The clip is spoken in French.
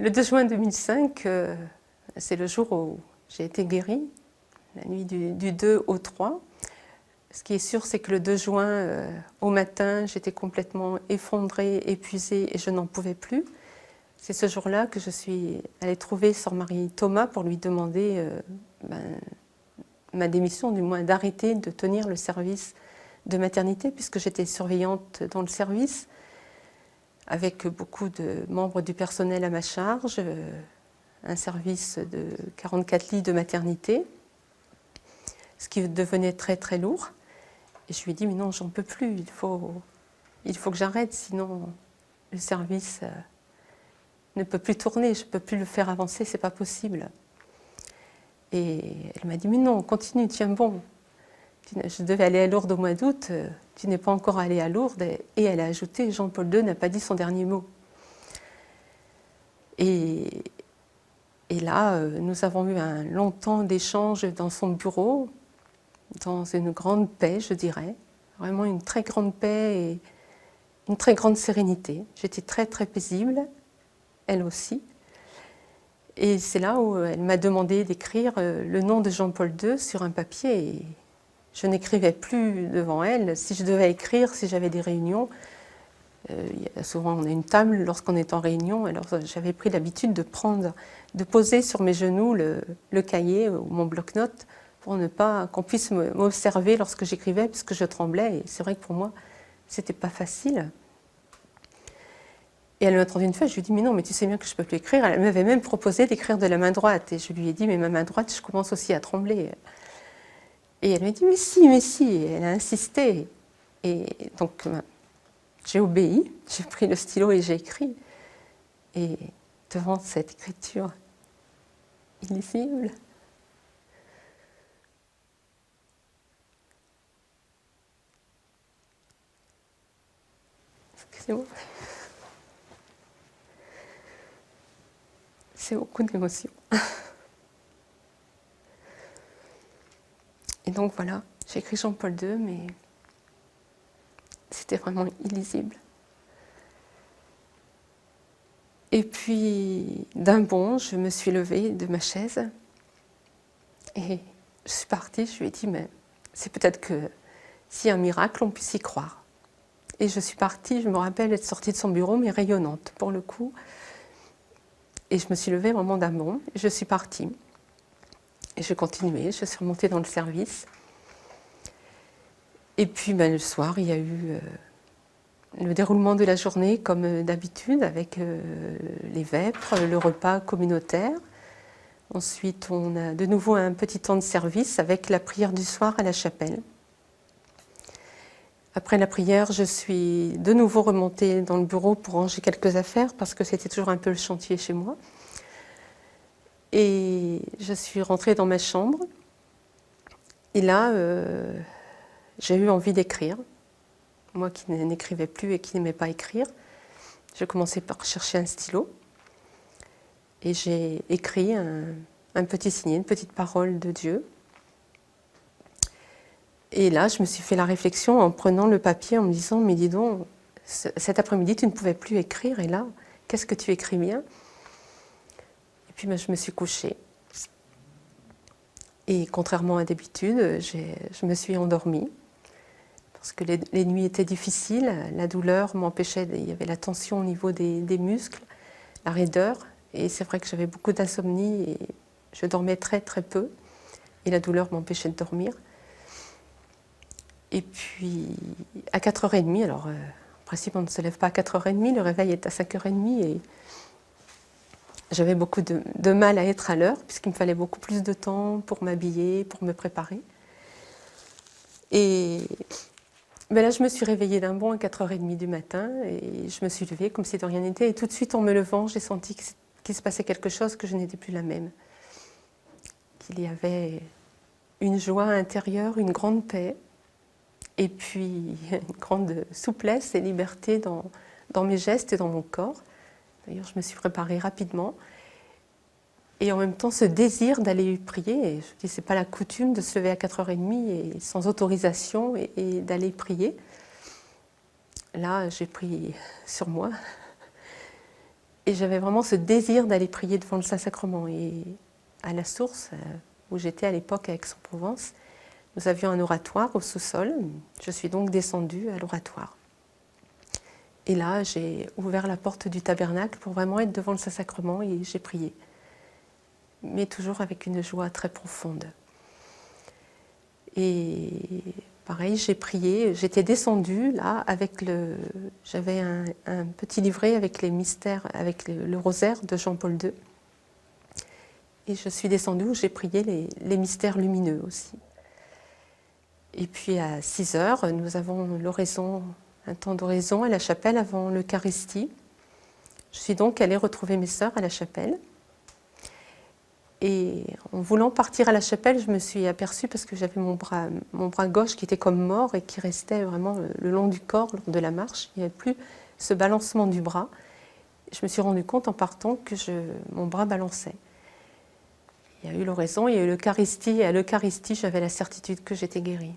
Le 2 juin 2005, c'est le jour où j'ai été guérie, la nuit du 2 au 3. Ce qui est sûr, c'est que le 2 juin, au matin, j'étais complètement effondrée, épuisée et je n'en pouvais plus. C'est ce jour-là que je suis allée trouver Sœur Marie Thomas pour lui demander ma démission, du moins d'arrêter de tenir le service de maternité, puisque j'étais surveillante dans le service, avec beaucoup de membres du personnel à ma charge, un service de 44 lits de maternité, ce qui devenait très très lourd. Et je lui ai dit, mais non, j'en peux plus, il faut que j'arrête, sinon le service ne peut plus tourner, je ne peux plus le faire avancer, c'est pas possible. Et elle m'a dit, mais non, continue, tiens bon. Je devais aller à Lourdes au mois d'août, tu n'es pas encore allée à Lourdes. Et elle a ajouté, Jean-Paul II n'a pas dit son dernier mot. Et là, nous avons eu un long temps d'échange dans son bureau, dans une grande paix, je dirais. Vraiment une très grande paix et une très grande sérénité. J'étais très très paisible, elle aussi. Et c'est là où elle m'a demandé d'écrire le nom de Jean-Paul II sur un papier. Et je n'écrivais plus devant elle. Si je devais écrire, si j'avais des réunions, souvent on a une table lorsqu'on est en réunion, alors j'avais pris l'habitude de poser sur mes genoux le cahier ou mon bloc-notes pour ne pas qu'on puisse m'observer lorsque j'écrivais, puisque je tremblais. Et c'est vrai que pour moi, c'était pas facile. Et elle m'a entendu une fois, je lui ai dit, mais non, mais tu sais bien que je ne peux plus écrire. Elle m'avait même proposé d'écrire de la main droite. Et je lui ai dit, mais ma main droite, je commence aussi à trembler. Et elle m'a dit, mais si, mais si. Et elle a insisté. Et donc, j'ai obéi, j'ai pris le stylo et j'ai écrit. Et devant cette écriture illisible, excusez-moi, c'est beaucoup d'émotions. Et donc voilà, j'ai écrit Jean-Paul II, mais c'était vraiment illisible. Et puis, d'un bond, je me suis levée de ma chaise et je suis partie. Je lui ai dit, mais c'est peut-être que s'il y a un miracle, on puisse y croire. Et je suis partie, je me rappelle être sortie de son bureau, mais rayonnante pour le coup. Et je me suis levée vraiment d'un bond, et je suis partie. Et je continuais, je suis remontée dans le service. Et puis le soir, il y a eu le déroulement de la journée comme d'habitude, avec les vêpres, le repas communautaire. Ensuite, on a de nouveau un petit temps de service avec la prière du soir à la chapelle. Après la prière, je suis de nouveau remontée dans le bureau pour ranger quelques affaires parce que c'était toujours un peu le chantier chez moi. Et je suis rentrée dans ma chambre. Et là, j'ai eu envie d'écrire. Moi qui n'écrivais plus et qui n'aimais pas écrire, j'ai commencé par chercher un stylo. Et j'ai écrit un petit signet, une petite parole de Dieu. Et là, je me suis fait la réflexion en prenant le papier, en me disant, mais dis donc, cet après-midi, tu ne pouvais plus écrire, et là, qu'est-ce que tu écris bien? Et puis, je me suis couchée. Et contrairement à d'habitude, je me suis endormie, parce que les nuits étaient difficiles, la douleur m'empêchait, il y avait la tension au niveau des muscles, la raideur, et c'est vrai que j'avais beaucoup d'insomnie, et je dormais très très peu, et la douleur m'empêchait de dormir. Et puis, à 4h30, alors en principe on ne se lève pas à 4h30, le réveil est à 5h30 et j'avais beaucoup de mal à être à l'heure puisqu'il me fallait beaucoup plus de temps pour m'habiller, pour me préparer. Et là, je me suis réveillée d'un bond à 4h30 du matin et je me suis levée comme si de rien n'était. Et tout de suite, en me levant, j'ai senti qu'il se passait quelque chose, que je n'étais plus la même. Qu'il y avait une joie intérieure, une grande paix. Et puis une grande souplesse et liberté dans mes gestes et dans mon corps. D'ailleurs, je me suis préparée rapidement. Et en même temps, ce désir d'aller prier. Et je dis, c'est pas la coutume de se lever à 4h30 et sans autorisation et d'aller prier. Là, j'ai pris sur moi. Et j'avais vraiment ce désir d'aller prier devant le Saint-Sacrement. Et à la source, où j'étais à l'époque à Aix-en-Provence, nous avions un oratoire au sous-sol. Je suis donc descendue à l'oratoire. Et là, j'ai ouvert la porte du tabernacle pour vraiment être devant le Saint-Sacrement et j'ai prié. Mais toujours avec une joie très profonde. Et pareil, j'ai prié, j'étais descendue là avec j'avais un petit livret avec les mystères, avec le rosaire de Jean-Paul II. Et je suis descendue où j'ai prié les mystères lumineux aussi. Et puis à 6 heures, nous avons l'oraison, un temps d'oraison à la chapelle avant l'Eucharistie. Je suis donc allée retrouver mes sœurs à la chapelle. Et en voulant partir à la chapelle, je me suis aperçue, parce que j'avais mon bras gauche qui était comme mort et qui restait vraiment le long du corps lors de la marche. Il n'y avait plus ce balancement du bras. Je me suis rendu compte en partant que mon bras balançait. Il y a eu l'oraison, il y a eu l'Eucharistie, et à l'Eucharistie, j'avais la certitude que j'étais guérie.